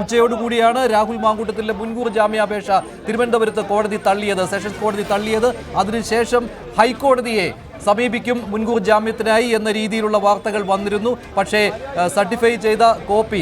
ഉച്ചയോടുകൂടിയാണ് രാഹുൽ മാങ്കൂട്ടത്തിലെ മുൻകൂർ ജാമ്യാപേക്ഷ തിരുവനന്തപുരത്ത് കോടതി തള്ളിയത്, സെഷൻസ് കോടതി തള്ളിയത്. അതിനുശേഷം ഹൈക്കോടതിയെ സമീപിക്കും മുൻകൂർ ജാമ്യത്തിനായി എന്ന രീതിയിലുള്ള വാർത്തകൾ വന്നിരുന്നു. പക്ഷേ സർട്ടിഫൈ ചെയ്ത കോപ്പി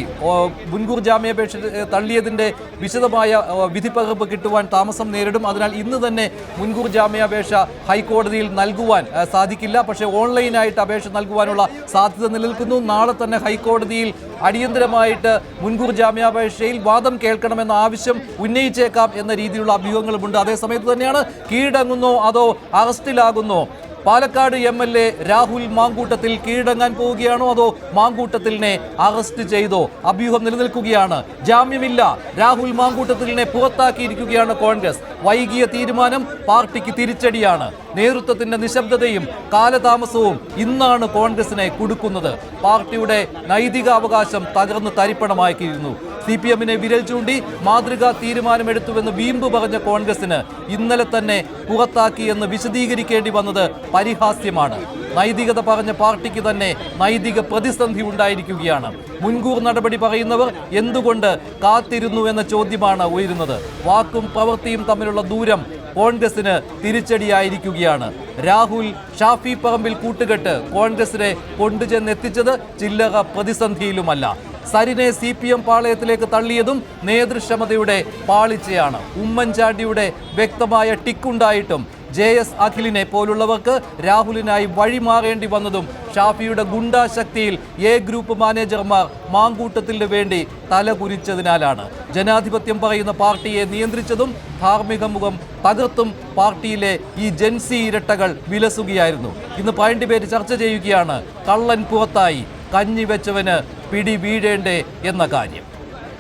മുൻകൂർ ജാമ്യാപേക്ഷ തള്ളിയതിൻ്റെ വിശദമായ വിധിപ്പകർപ്പ് കിട്ടുവാൻ താമസം നേരിടും. അതിനാൽ ഇന്ന് തന്നെ മുൻകൂർ ജാമ്യാപേക്ഷ ഹൈക്കോടതിയിൽ നൽകുവാൻ സാധിക്കില്ല. പക്ഷേ ഓൺലൈനായിട്ട് അപേക്ഷ നൽകുവാനുള്ള സാധ്യത നിലനിൽക്കുന്നു. നാളെ തന്നെ ഹൈക്കോടതിയിൽ അടിയന്തരമായിട്ട് മുൻകൂർ ജാമ്യാപേക്ഷയിൽ വാദം കേൾക്കണമെന്ന ആവശ്യം ഉന്നയിച്ചേക്കാം എന്ന രീതിയിലുള്ള അഭ്യൂഹങ്ങളുമുണ്ട്. അതേസമയത്ത് തന്നെയാണ് കീഴടങ്ങുന്നോ അതോ അറസ്റ്റിലാകുന്നോ? പാലക്കാട് MLA രാഹുൽ മാങ്കൂട്ടത്തിൽ കീഴടങ്ങാൻ പോവുകയാണോ അതോ മാങ്കൂട്ടത്തിലിനെ അറസ്റ്റ് ചെയ്തോ? അഭ്യൂഹം നിലനിൽക്കുകയാണ്. ജാമ്യമില്ല, രാഹുൽ മാങ്കൂട്ടത്തിലിനെ പുറത്താക്കിയിരിക്കുകയാണ് കോൺഗ്രസ്. വൈകിയ തീരുമാനം പാർട്ടിക്ക് തിരിച്ചടിയാണ്. നേതൃത്വത്തിന്റെ നിശബ്ദതയും കാലതാമസവും ഇന്നാണ് കോൺഗ്രസിനെ കുടുക്കുന്നത്. പാർട്ടിയുടെ നൈതികാവകാശം തകർന്ന് തരിപ്പണമാക്കിയിരുന്നു. CPM-നെ വിരൽ ചൂണ്ടി മാതൃകാ തീരുമാനമെടുത്തുവെന്ന് വീമ്പ് പറഞ്ഞ കോൺഗ്രസിന് ഇന്നലെ തന്നെ പുറത്താക്കിയെന്ന് വിശദീകരിക്കേണ്ടി വന്നത് പരിഹാസ്യമാണ്. നൈതികത പറഞ്ഞ പാർട്ടിക്ക് തന്നെ നൈതിക പ്രതിസന്ധി ഉണ്ടായിരിക്കുകയാണ്. മുൻകൂർ നടപടി പറയുന്നവർ എന്തുകൊണ്ട് കാത്തിരുന്നു എന്ന ചോദ്യമാണ് ഉയരുന്നത്. വാക്കും പ്രവൃത്തിയും തമ്മിലുള്ള ദൂരം കോൺഗ്രസിന് തിരിച്ചടിയായിരിക്കുകയാണ്. രാഹുൽ ഷാഫി പറമ്പിൽ കൂട്ടുകെട്ട് കോൺഗ്രസിനെ കൊണ്ടുചെന്നെത്തിച്ചത് ചില്ലറ പ്രതിസന്ധിയിലുമല്ല. സരിനെ CPM പാളയത്തിലേക്ക് തള്ളിയതും നേതൃക്ഷമതയുടെ പാളിച്ചയാണ്. ഉമ്മൻചാണ്ടിയുടെ വ്യക്തമായ ടിക്കുണ്ടായിട്ടും JS അഖിലിനെ പോലുള്ളവർക്ക് രാഹുലിനായി വഴിമാറേണ്ടി വന്നതും ഷാഫിയുടെ ഗുണ്ടാശക്തിയിൽ A ഗ്രൂപ്പ് മാനേജർമാർ മാങ്കൂട്ടത്തിന് വേണ്ടി തലകുനിച്ചതിനാലാണ്. ജനാധിപത്യം പറയുന്ന പാർട്ടിയെ നിയന്ത്രിച്ചതും ധാർമ്മിക മുഖം തകർത്തും പാർട്ടിയിലെ ഈ ജൻസി ഇരട്ടകൾ വിലസുകയായിരുന്നു. ഇന്ന് 12 പേര് ചർച്ച ചെയ്യുകയാണ് കള്ളൻ പുറത്തായി, കഞ്ഞി വെച്ചവന് പിടി വീഴേണ്ടേ എന്ന കാര്യം.